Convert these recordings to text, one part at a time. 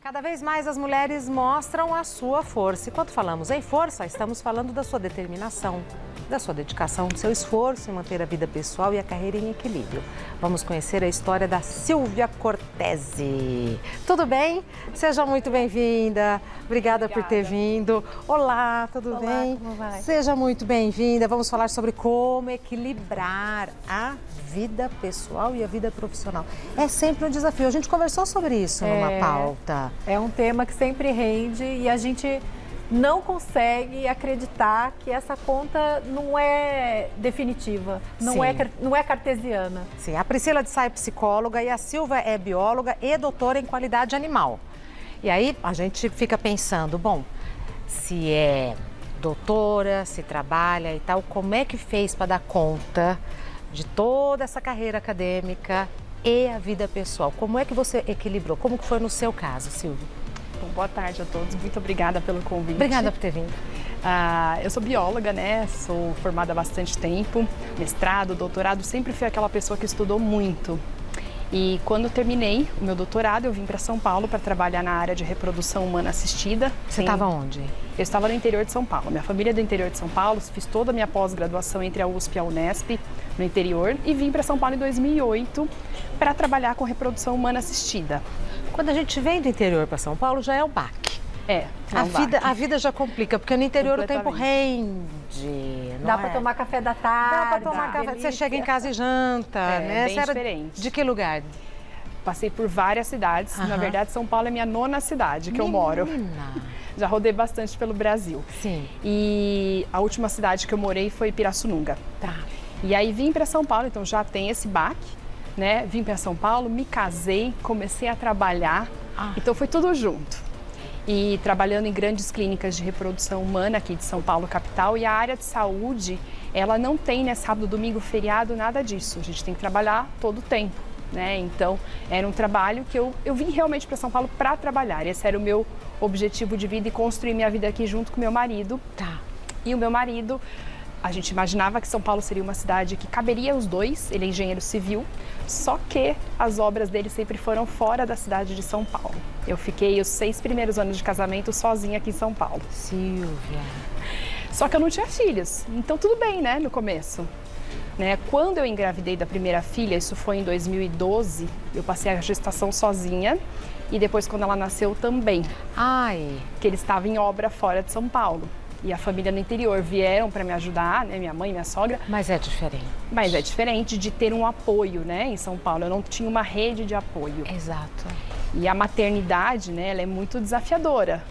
Cada vez mais as mulheres mostram a sua força. E quando falamos em força, estamos falando da sua determinação, da sua dedicação, do seu esforço em manter a vida pessoal e a carreira em equilíbrio. Vamos conhecer a história da Silvia Cortese. Tudo bem? Seja muito bem-vinda. Obrigada por ter vindo. Olá, tudo bem? Como vai? Seja muito bem-vinda. Vamos falar sobre como equilibrar a vida pessoal e a vida profissional. É sempre um desafio. A gente conversou sobre isso numa pauta. É um tema que sempre rende e a gente não consegue acreditar que essa conta não é definitiva, não é cartesiana. Sim, a Priscila de Sá é psicóloga e a Silvia é bióloga e doutora em qualidade animal. E aí a gente fica pensando, bom, se é doutora, se trabalha e tal, como é que fez para dar conta de toda essa carreira acadêmica e a vida pessoal? Como é que você equilibrou? Como que foi no seu caso, Silvia? Bom, boa tarde a todos, muito obrigada pelo convite. Obrigada por ter vindo. Eu sou bióloga, né? Sou formada há bastante tempo, mestrado, doutorado, sempre fui aquela pessoa que estudou muito. E quando terminei o meu doutorado, eu vim para São Paulo para trabalhar na área de reprodução humana assistida. Você estava onde? Eu estava no interior de São Paulo. Minha família é do interior de São Paulo, fiz toda a minha pós-graduação entre a USP e a Unesp, no interior, e vim para São Paulo em 2008 para trabalhar com reprodução humana assistida. Quando a gente vem do interior para São Paulo, já é o baque. A vida já complica, porque no interior o tempo rende. Dá para tomar café da tarde. Dá para tomar café. Você chega em casa e janta, né? Bem diferente. De que lugar? Passei por várias cidades. Na verdade, São Paulo é minha 9ª cidade que eu moro. Já rodei bastante pelo Brasil. Sim. E a última cidade que eu morei foi Pirassununga. Tá. E aí vim para São Paulo, então já tem esse baque, né? Vim para São Paulo, me casei, comecei a trabalhar. Então foi tudo junto. E trabalhando em grandes clínicas de reprodução humana aqui de São Paulo, capital, e a área de saúde, ela não tem, né, sábado, domingo, feriado, nada disso. A gente tem que trabalhar todo o tempo, né? Então, era um trabalho que eu vim realmente para São Paulo para trabalhar. Esse era o meu objetivo de vida e construir minha vida aqui junto com meu marido. Tá. E o meu marido, a gente imaginava que São Paulo seria uma cidade que caberia os dois, ele é engenheiro civil, só que as obras dele sempre foram fora da cidade de São Paulo. Eu fiquei os 6 primeiros anos de casamento sozinha aqui em São Paulo. Silvia. Só que eu não tinha filhos, então tudo bem, né, no começo. Né? Quando eu engravidei da primeira filha, isso foi em 2012, eu passei a gestação sozinha e depois quando ela nasceu também. Que ele estava em obra fora de São Paulo. E a família no interior vieram para me ajudar, né? Minha mãe e minha sogra. Mas é diferente. Mas é diferente de ter um apoio, né? Em São Paulo, eu não tinha uma rede de apoio. Exato. E a maternidade, né? Ela é muito desafiadora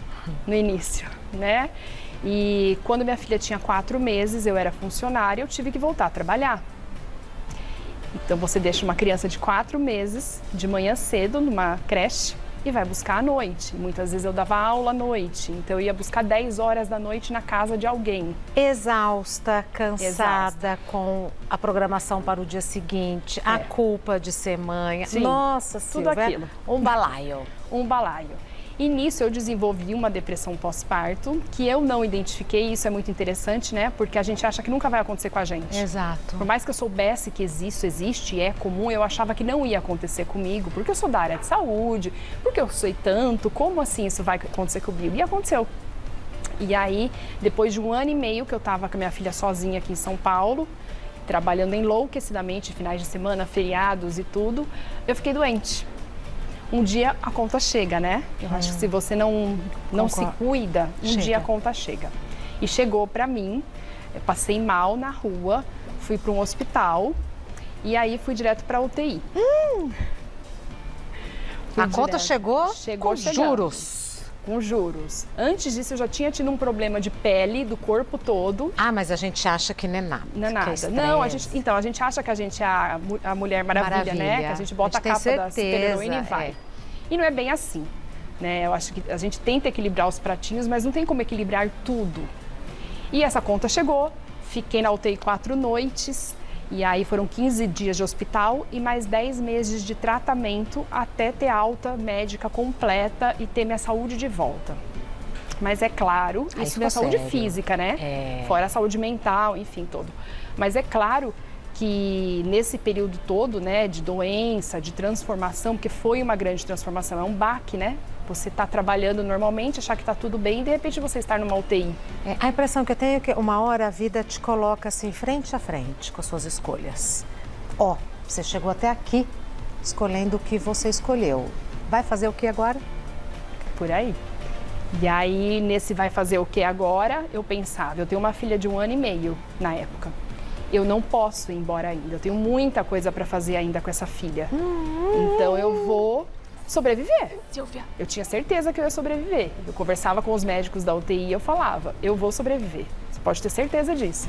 no início, né? E quando minha filha tinha 4 meses, eu era funcionária, eu tive que voltar a trabalhar. Então você deixa uma criança de 4 meses de manhã cedo numa creche e vai buscar à noite. Muitas vezes eu dava aula à noite, então eu ia buscar 10 horas da noite na casa de alguém. Exausta, cansada, com a programação para o dia seguinte, a culpa de ser mãe. Sim, nossa, tudo Silvia, aquilo. Um balaio. Um balaio. E nisso eu desenvolvi uma depressão pós-parto, que eu não identifiquei, isso é muito interessante, né? Porque a gente acha que nunca vai acontecer com a gente. Exato. Por mais que eu soubesse que isso existe, é comum, eu achava que não ia acontecer comigo, porque eu sou da área de saúde, porque eu sei tanto, como assim isso vai acontecer comigo? E aconteceu. E aí, depois de 1 ano e meio que eu estava com a minha filha sozinha aqui em São Paulo, trabalhando enlouquecidamente, finais de semana, feriados e tudo, eu fiquei doente. Um dia a conta chega, né? Eu acho que se você não se cuida, dia a conta chega. E chegou pra mim, eu passei mal na rua, fui para um hospital e aí fui direto pra UTI. A conta chegou com juros? Com juros. Antes disso eu já tinha tido um problema de pele do corpo todo. Mas a gente acha que não é nada. Não é nada. Não, a gente acha que a gente é a Mulher Maravilha, né? Que a gente bota a capa da super-heroína e vai. E não é bem assim, né? Eu acho que a gente tenta equilibrar os pratinhos, mas não tem como equilibrar tudo. E essa conta chegou, fiquei na UTI 4 noites, e aí foram 15 dias de hospital e mais 10 meses de tratamento até ter alta médica completa e ter minha saúde de volta. Mas é claro, isso é saúde física, né? Fora a saúde mental, enfim, todo. Mas é claro que nesse período todo, né, de doença, de transformação, porque foi uma grande transformação, é um baque, né? Você tá trabalhando normalmente, achar que tá tudo bem e de repente você estar numa UTI. A impressão que eu tenho é que uma hora a vida te coloca assim, frente a frente com as suas escolhas. Ó, você chegou até aqui escolhendo o que você escolheu. Vai fazer o que agora? Por aí. E aí, nesse vai fazer o que agora, eu pensava, eu tenho uma filha de 1 ano e meio na época. Eu não posso ir embora ainda, eu tenho muita coisa para fazer ainda com essa filha. Então eu vou sobreviver. Silvia. Eu tinha certeza que eu ia sobreviver. Eu conversava com os médicos da UTI e eu falava, eu vou sobreviver. Você pode ter certeza disso.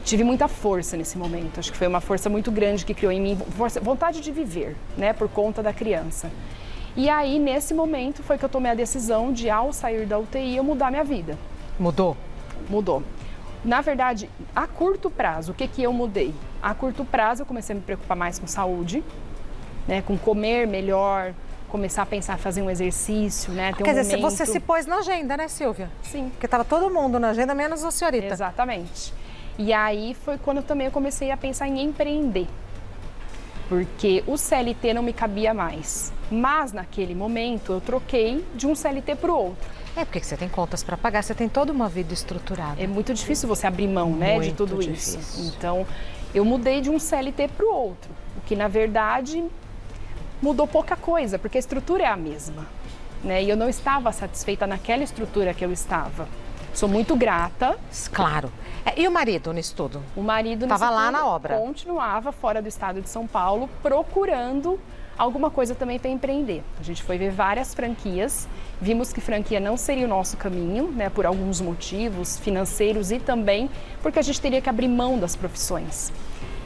Tive muita força nesse momento, acho que foi uma força muito grande que criou em mim, vontade de viver, né, por conta da criança. E aí, nesse momento, foi que eu tomei a decisão de, ao sair da UTI, eu mudar minha vida. Mudou? Mudou. Na verdade, a curto prazo, o que eu mudei? A curto prazo, eu comecei a me preocupar mais com saúde, né, com comer melhor, começar a pensar em fazer um exercício, né, ter Quer um dizer, momento... você se pôs na agenda, né, Silvia? Sim. Porque estava todo mundo na agenda, menos a senhorita. Exatamente. E aí foi quando também eu comecei a pensar em empreender. Porque o CLT não me cabia mais. Mas naquele momento eu troquei de um CLT para o outro. É, porque você tem contas para pagar, você tem toda uma vida estruturada. É muito difícil você abrir mão, né, de tudo difícil. isso. Então, eu mudei de um CLT para o outro. O que, na verdade, mudou pouca coisa, porque a estrutura é a mesma. Né? E eu não estava satisfeita naquela estrutura que eu estava. Sou muito grata. Claro. E o marido nisso tudo? O marido estava lá na obra. Continuava fora do estado de São Paulo, procurando alguma coisa também para empreender. A gente foi ver várias franquias, vimos que franquia não seria o nosso caminho, né, por alguns motivos financeiros e também porque a gente teria que abrir mão das profissões.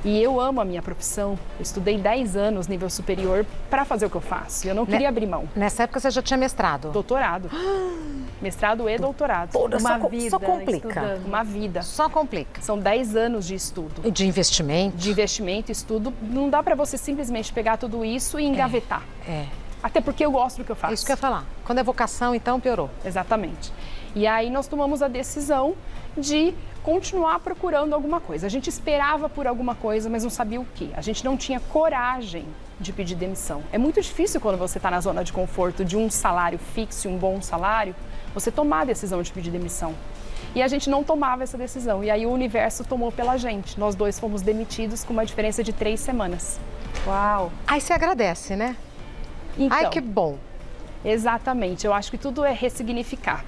E eu amo a minha profissão, eu estudei 10 anos nível superior para fazer o que eu faço, eu não queria abrir mão. Nessa época você já tinha mestrado? Doutorado. Mestrado e doutorado. Só complica. Estudando. Uma vida. Só complica. São 10 anos de estudo. E de investimento? De investimento, estudo. Não dá para você simplesmente pegar tudo isso e engavetar. Até porque eu gosto do que eu faço. É isso que eu ia falar. Quando é vocação, então piorou. Exatamente. E aí nós tomamos a decisão de continuar procurando alguma coisa. A gente esperava por alguma coisa, mas não sabia o quê. A gente não tinha coragem de pedir demissão. É muito difícil quando você está na zona de conforto de um salário fixo, um bom salário, você tomar a decisão de pedir demissão. E a gente não tomava essa decisão. E aí o universo tomou pela gente. Nós dois fomos demitidos com uma diferença de 3 semanas. Uau! Aí você agradece, né? Então, Ai, que bom. Exatamente. Eu acho que tudo é ressignificar.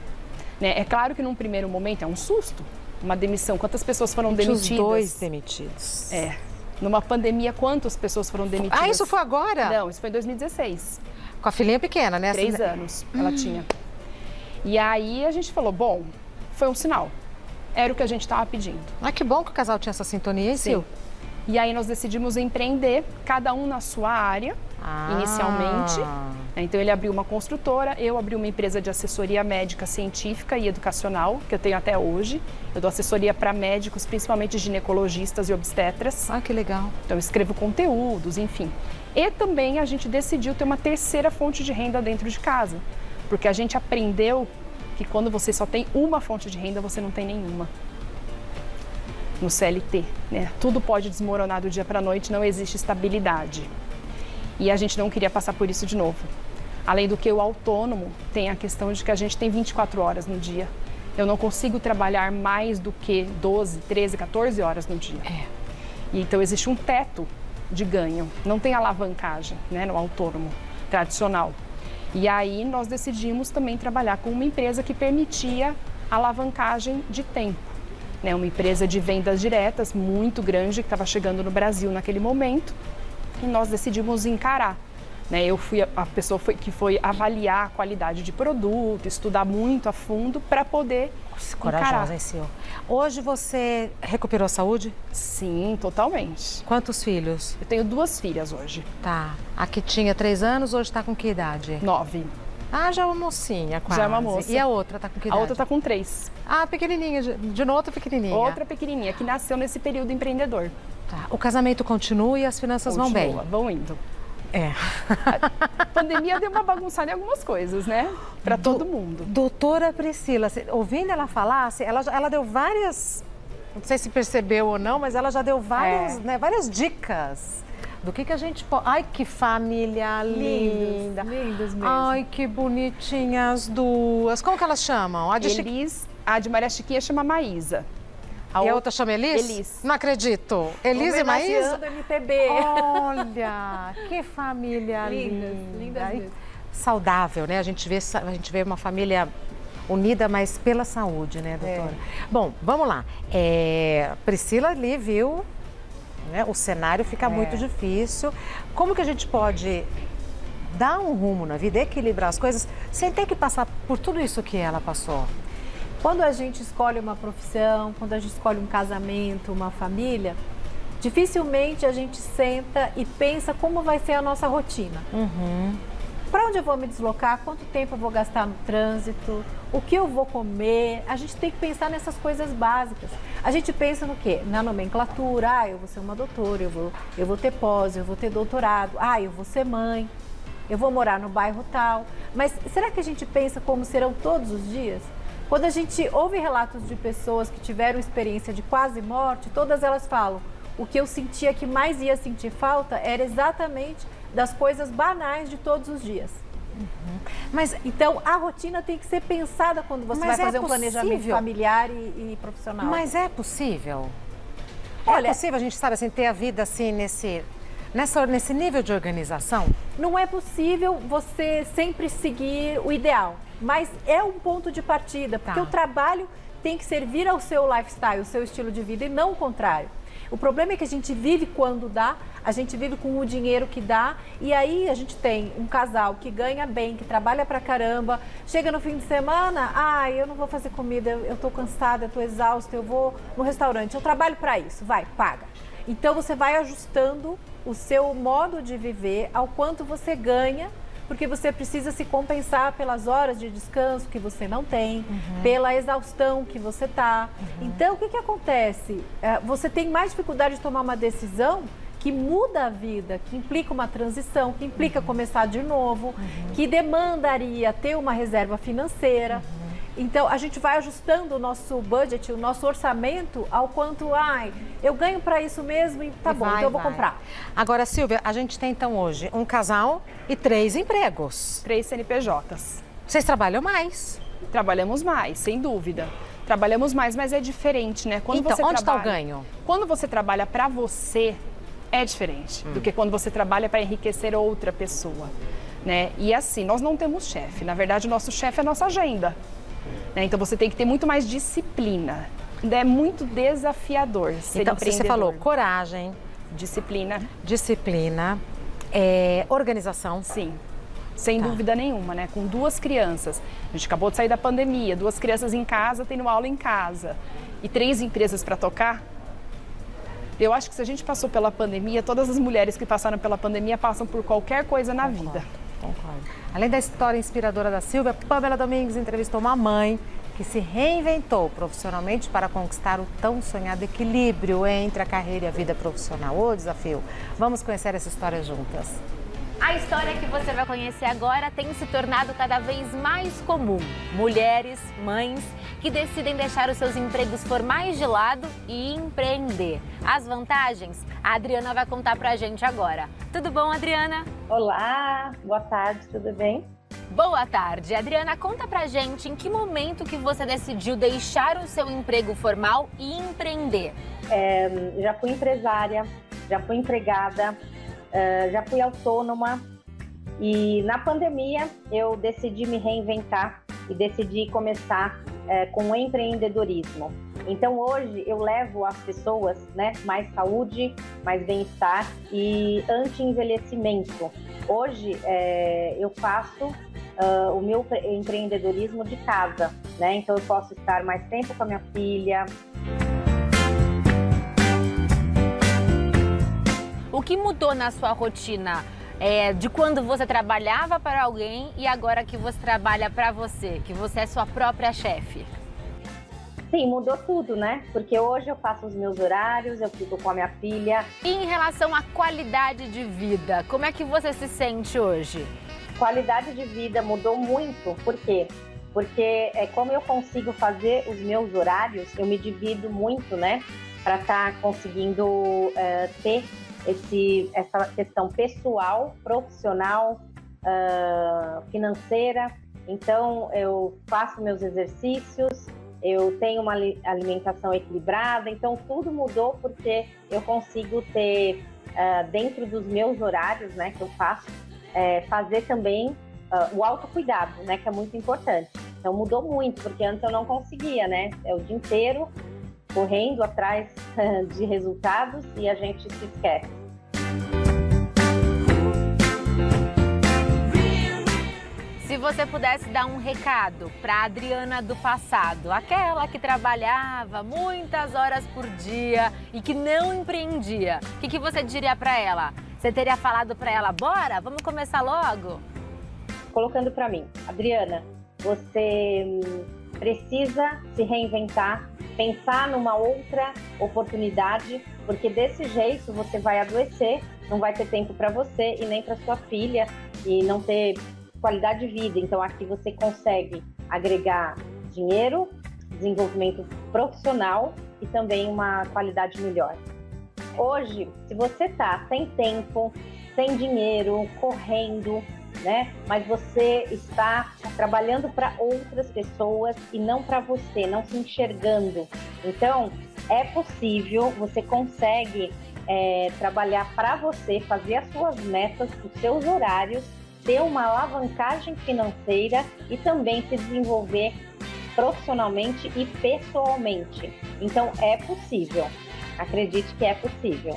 Né? É claro que num primeiro momento é um susto. Uma demissão. Quantas pessoas foram demitidas? Os 2 demitidos. Numa pandemia, quantas pessoas foram demitidas? Ah, isso foi agora? Não, isso foi em 2016. Com a filhinha pequena, né? 3 anos ela tinha. E aí a gente falou, bom, foi um sinal. Era o que a gente estava pedindo. Ah, que bom que o casal tinha essa sintonia, hein, Sil? E aí nós decidimos empreender, cada um na sua área, inicialmente. Então ele abriu uma construtora, eu abri uma empresa de assessoria médica, científica e educacional, que eu tenho até hoje. Eu dou assessoria para médicos, principalmente ginecologistas e obstetras. Ah, que legal. Então eu escrevo conteúdos, enfim. E também a gente decidiu ter uma terceira fonte de renda dentro de casa. Porque a gente aprendeu que quando você só tem uma fonte de renda, você não tem nenhuma. No CLT, né? Tudo pode desmoronar do dia para a noite, não existe estabilidade. E a gente não queria passar por isso de novo. Além do que o autônomo tem a questão de que a gente tem 24 horas no dia. Eu não consigo trabalhar mais do que 12, 13, 14 horas no dia. E então existe um teto de ganho, não tem alavancagem, né, no autônomo tradicional. E aí nós decidimos também trabalhar com uma empresa que permitia alavancagem de tempo. Né, uma empresa de vendas diretas muito grande que estava chegando no Brasil naquele momento. E nós decidimos encarar. Né? Eu fui a pessoa que foi avaliar a qualidade de produto, estudar muito a fundo para poder corajosa, hein, Sil? Hoje você recuperou a saúde? Sim, totalmente. Quantos filhos? Eu tenho 2 filhas hoje. Tá. A que tinha 3 anos, hoje está com que idade? 9. Ah, já é uma mocinha quase. Já é uma moça. E a outra está com que idade? A outra está com 3. Ah, pequenininha. De novo, outra pequenininha. Outra pequenininha, que nasceu nesse período empreendedor. Tá. O casamento continua e as finanças vão bem? Vão indo. A pandemia deu uma bagunçada em algumas coisas, né? Para todo mundo. Doutora Priscila, ouvindo ela falar, ela deu várias, não sei se percebeu ou não, mas ela já deu várias, né, várias dicas, do que a gente pode... Ai, que família linda. Lindos mesmo. Ai, que bonitinhas as duas. Como que elas chamam? A de Elis, a de Maria Chiquinha chama Maísa. E a outra chama Elis? Elis. Não acredito. Elis e Maísa? Homenageando MPB. Olha, que família linda. Lindas mesmo. Saudável, né? A gente vê uma família unida, mas pela saúde, né, doutora? Bom, vamos lá. Priscila ali viu, né, o cenário fica muito difícil. Como que a gente pode dar um rumo na vida, equilibrar as coisas, sem ter que passar por tudo isso que ela passou? Quando a gente escolhe uma profissão, quando a gente escolhe um casamento, uma família, dificilmente a gente senta e pensa como vai ser a nossa rotina. Para onde eu vou me deslocar, quanto tempo eu vou gastar no trânsito, o que eu vou comer. A gente tem que pensar nessas coisas básicas. A gente pensa no quê? Na nomenclatura. Eu vou ser uma doutora, eu vou ter pós, eu vou ter doutorado. Eu vou ser mãe, eu vou morar no bairro tal. Mas será que a gente pensa como serão todos os dias? Quando a gente ouve relatos de pessoas que tiveram experiência de quase morte, todas elas falam: o que eu sentia que mais ia sentir falta era exatamente das coisas banais de todos os dias. Mas então a rotina tem que ser pensada quando você vai fazer um planejamento familiar e profissional. Mas é possível? Olha, é possível a gente, sabe, assim, ter a vida assim nesse nível de organização? Não é possível você sempre seguir o ideal, mas é um ponto de partida, porque o trabalho tem que servir ao seu lifestyle, ao seu estilo de vida, e não o contrário. O problema é que a gente vive quando dá, a gente vive com o dinheiro que dá, e aí a gente tem um casal que ganha bem, que trabalha pra caramba, chega no fim de semana, eu não vou fazer comida, eu tô cansada, eu tô exausta, eu vou no restaurante, eu trabalho pra isso, vai, paga. Então você vai ajustando o seu modo de viver ao quanto você ganha, porque você precisa se compensar pelas horas de descanso que você não tem, pela exaustão que você tá. Então, o que acontece? Você tem mais dificuldade de tomar uma decisão que muda a vida, que implica uma transição, que implica começar de novo, que demandaria ter uma reserva financeira. Então, a gente vai ajustando o nosso budget, o nosso orçamento ao quanto, eu ganho para isso mesmo e tá bom, então eu vou comprar. Agora, Silvia, a gente tem então hoje um casal e 3 empregos. 3 CNPJs. Vocês trabalham mais? Trabalhamos mais, sem dúvida. Trabalhamos mais, mas é diferente, né? Quando então, você onde está o trabalha... ganho? Quando você trabalha para você, é diferente do que quando você trabalha para enriquecer outra pessoa, né? E assim, nós não temos chefe. Na verdade, o nosso chefe é a nossa agenda. Então você tem que ter muito mais disciplina. É muito desafiador ser então, empreendedor. Você falou coragem, disciplina, organização. Sim, sem dúvida nenhuma, né? Com 2 crianças, a gente acabou de sair da pandemia, 2 crianças em casa, tendo aula em casa e 3 empresas para tocar. Eu acho que se a gente passou pela pandemia, todas as mulheres que passaram pela pandemia passam por qualquer coisa na vida. Concordo. Além da história inspiradora da Silvia, Pamela Domingues entrevistou uma mãe que se reinventou profissionalmente para conquistar o tão sonhado equilíbrio entre a carreira e a vida profissional. Ô, desafio! Vamos conhecer essa história juntas. A história que você vai conhecer agora tem se tornado cada vez mais comum. Mulheres, mães, que decidem deixar os seus empregos formais de lado e empreender. As vantagens, a Adriana vai contar pra gente agora. Tudo bom, Adriana? Olá, boa tarde, tudo bem? Boa tarde. Adriana, conta pra gente em que momento que você decidiu deixar o seu emprego formal e empreender. Já fui empresária, já fui empregada, já fui autônoma e na pandemia eu decidi me reinventar e decidi começar com o empreendedorismo. Então hoje eu levo às pessoas, né, mais saúde, mais bem-estar e anti-envelhecimento. Hoje eu faço o meu empreendedorismo de casa, né? Então eu posso estar mais tempo com a minha filha. O que mudou na sua rotina de quando você trabalhava para alguém e agora que você trabalha para você, que você é sua própria chefe? Sim, mudou tudo, né? Porque hoje eu faço os meus horários, eu fico com a minha filha. E em relação à qualidade de vida, como é que você se sente hoje? Qualidade de vida mudou muito, por quê? Porque como eu consigo fazer os meus horários, eu me divido muito, né? Para estar conseguindo ter essa questão pessoal, profissional, financeira. Então, eu faço meus exercícios, eu tenho uma alimentação equilibrada, então tudo mudou porque eu consigo ter, dentro dos meus horários, né, que eu faço, fazer também o autocuidado, né, que é muito importante. Então mudou muito, porque antes eu não conseguia, né, o dia inteiro correndo atrás de resultados e a gente se esquece. Se você pudesse dar um recado para a Adriana do passado, aquela que trabalhava muitas horas por dia e que não empreendia, o que você diria para ela? Você teria falado para ela, bora, vamos começar logo? Colocando para mim, Adriana, você precisa se reinventar, pensar numa outra oportunidade, porque desse jeito você vai adoecer, não vai ter tempo para você e nem para sua filha e não ter qualidade de vida. Então aqui você consegue agregar dinheiro, desenvolvimento profissional e também uma qualidade melhor. Hoje, se você está sem tempo, sem dinheiro, correndo, né? Mas você está trabalhando para outras pessoas e não para você, não se enxergando. Então, é possível, você consegue trabalhar para você, fazer as suas metas, os seus horários, ter uma alavancagem financeira e também se desenvolver profissionalmente e pessoalmente. Então, é possível. Acredite que é possível.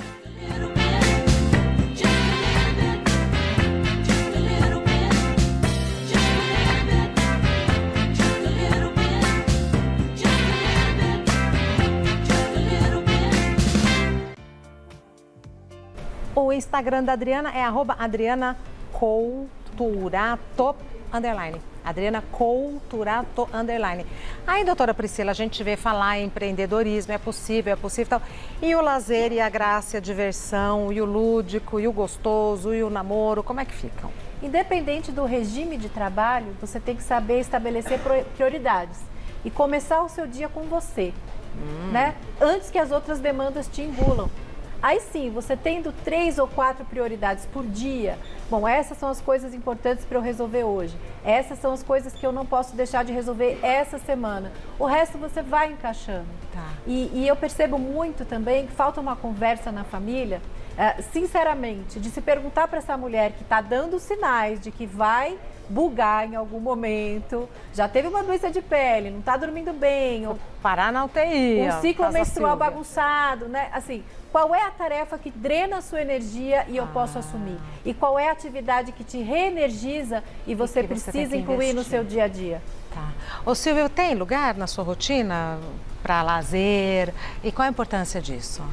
O Instagram da Adriana é @AdrianaCouturato_. Adriana Couturato_. Aí, doutora Priscila, a gente vê falar em empreendedorismo, é possível e tal. E o lazer, e a graça, e a diversão, e o lúdico, e o gostoso, e o namoro, como é que ficam? Independente do regime de trabalho, você tem que saber estabelecer prioridades e começar o seu dia com você, né? Antes que as outras demandas te engulam. Aí sim, você tendo 3 ou 4 prioridades por dia, bom, essas são as coisas importantes para eu resolver hoje. Essas são as coisas que eu não posso deixar de resolver essa semana. O resto você vai encaixando. Tá. E eu percebo muito também que falta uma conversa na família, sinceramente, de se perguntar para essa mulher que está dando sinais de que vai bugar em algum momento, já teve uma doença de pele, não está dormindo bem, ou parar na UTI. um ciclo menstrual bagunçado, né? Assim, qual é a tarefa que drena a sua energia e eu posso assumir? E qual é a atividade que te reenergiza e você precisa incluir no seu dia a dia? Tá. Ô Silvia, tem lugar na sua rotina para lazer? E qual a importância disso?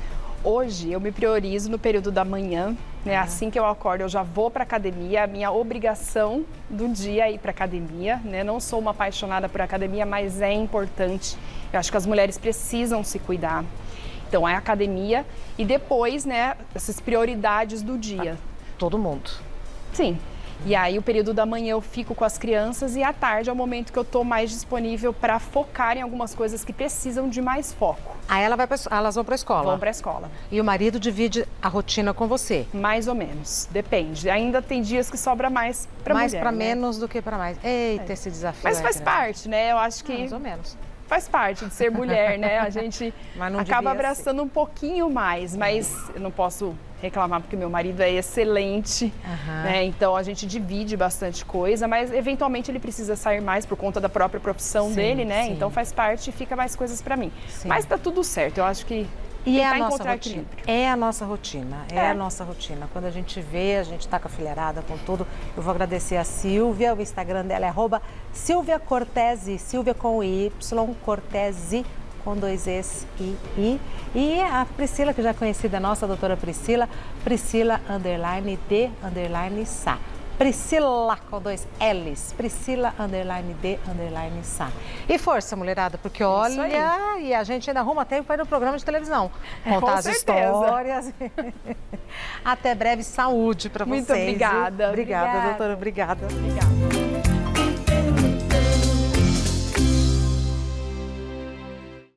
Hoje eu me priorizo no período da manhã, né? Assim que eu acordo eu já vou para academia, a minha obrigação do dia é ir para academia, né? Não sou uma apaixonada por academia, mas é importante. Eu acho que as mulheres precisam se cuidar. Então é academia e depois, né, essas prioridades do dia. Todo mundo. Sim. E aí o período da manhã eu fico com as crianças e à tarde é o momento que eu estou mais disponível para focar em algumas coisas que precisam de mais foco. Aí elas vão para a escola? Vão para a escola. E o marido divide a rotina com você? Mais ou menos, depende. Ainda tem dias que sobra mais para mulher. Mais para menos do que para mais. Eita, esse desafio. Mas faz parte, né? Eu acho que... Mais ou menos. Faz parte de ser mulher, né? A gente acaba abraçando um pouquinho mais, mas eu não posso reclamar porque meu marido é excelente, né? Então a gente divide bastante coisa, mas eventualmente ele precisa sair mais por conta da própria profissão dele, né? Sim. Então faz parte e fica mais coisas para mim. Sim. Mas tá tudo certo, eu acho que e é a nossa rotina. É a nossa rotina. Quando a gente vê, a gente está com a filharada, com tudo. Eu vou agradecer a Silvia, o Instagram dela é @Silvia Cortese, Silvia com Y, Cortese com 2 Es e I. E a Priscila, que já é conhecida nossa, a doutora Priscila, Priscila_D_Sá. Priscila com 2 L's, Priscila_D_Sá. E força, mulherada, porque olha, e a gente ainda arruma tempo para ir no programa de televisão. Contar as histórias. Até breve, saúde para vocês. Muito obrigada. Obrigada, doutora, obrigada.